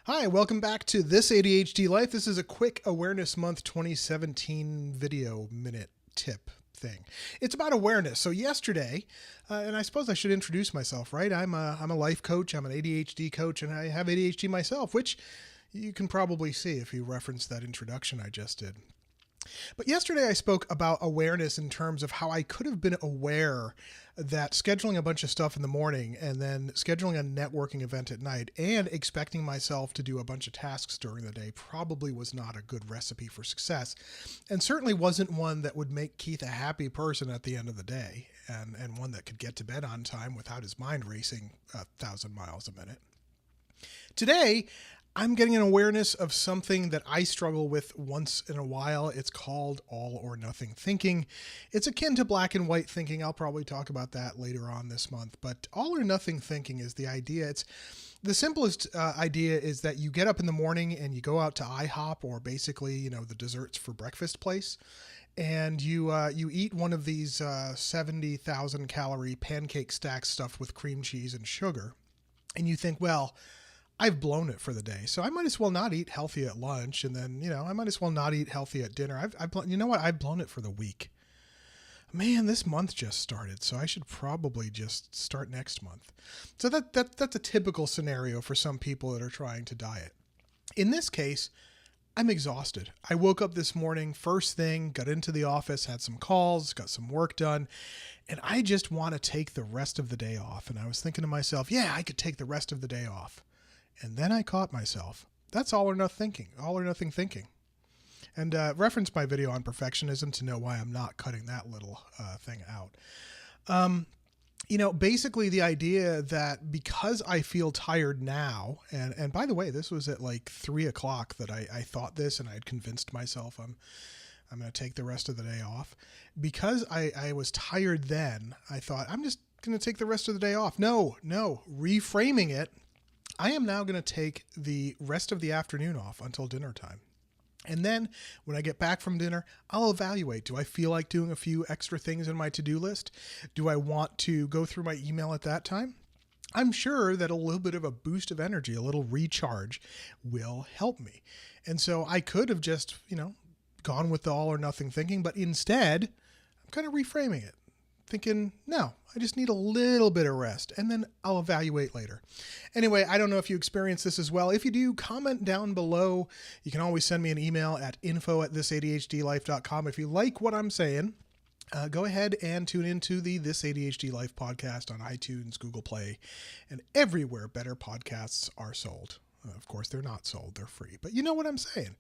Hi, welcome back to This ADHD Life. This is a quick Awareness Month 2017 video minute tip thing. It's about awareness. So yesterday, and I suppose I should introduce myself, right? I'm a life coach. I'm an ADHD coach, and I have ADHD myself, which you can probably see if you reference that introduction I just did. But yesterday I spoke about awareness in terms of how I could have been aware that scheduling a bunch of stuff in the morning and then scheduling a networking event at night and expecting myself to do a bunch of tasks during the day probably was not a good recipe for success, and certainly wasn't one that would make Keith a happy person at the end of the day, and one that could get to bed on time without his mind racing 1,000 miles a minute. Today, I'm getting an awareness of something that I struggle with once in a while. It's called all or nothing thinking. It's akin to black and white thinking. I'll probably talk about that later on this month. But all or nothing thinking is the idea. It's the simplest idea is that you get up in the morning and you go out to IHOP, or basically, the desserts for breakfast place, and you eat one of these 70,000 calorie pancake stacks stuffed with cream cheese and sugar, and you think, well, I've blown it for the day, so I might as well not eat healthy at lunch, and then, I might as well not eat healthy at dinner. You know what? I've blown it for the week. Man, this month just started, so I should probably just start next month. So that's a typical scenario for some people that are trying to diet. In this case, I'm exhausted. I woke up this morning, first thing, got into the office, had some calls, got some work done, and I just want to take the rest of the day off. And I was thinking to myself, yeah, I could take the rest of the day off. And then I caught myself. That's all or nothing thinking. And reference my video on perfectionism to know why I'm not cutting that little thing out. Basically the idea that because I feel tired now, and by the way, this was at like 3:00 that I thought this, and I had convinced myself I'm going to take the rest of the day off. Because I was tired then, I thought I'm just going to take the rest of the day off. No, reframing it. I am now going to take the rest of the afternoon off until dinner time. And then when I get back from dinner, I'll evaluate. Do I feel like doing a few extra things in my to-do list? Do I want to go through my email at that time? I'm sure that a little bit of a boost of energy, a little recharge will help me. And so I could have just, gone with the all or nothing thinking, but instead I'm kind of reframing it. Thinking, no, I just need a little bit of rest, and then I'll evaluate later. Anyway, I don't know if you experience this as well. If you do, comment down below. You can always send me an email at info@thisadhdlife.com. If you like what I'm saying, go ahead and tune into the This ADHD Life podcast on iTunes, Google Play, and everywhere better podcasts are sold. Of course, they're not sold. They're free. But you know what I'm saying.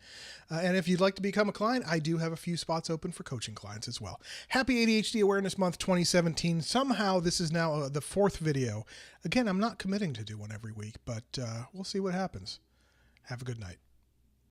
And if you'd like to become a client, I do have a few spots open for coaching clients as well. Happy ADHD Awareness Month 2017. Somehow this is now the 4th video. Again, I'm not committing to do one every week, but we'll see what happens. Have a good night.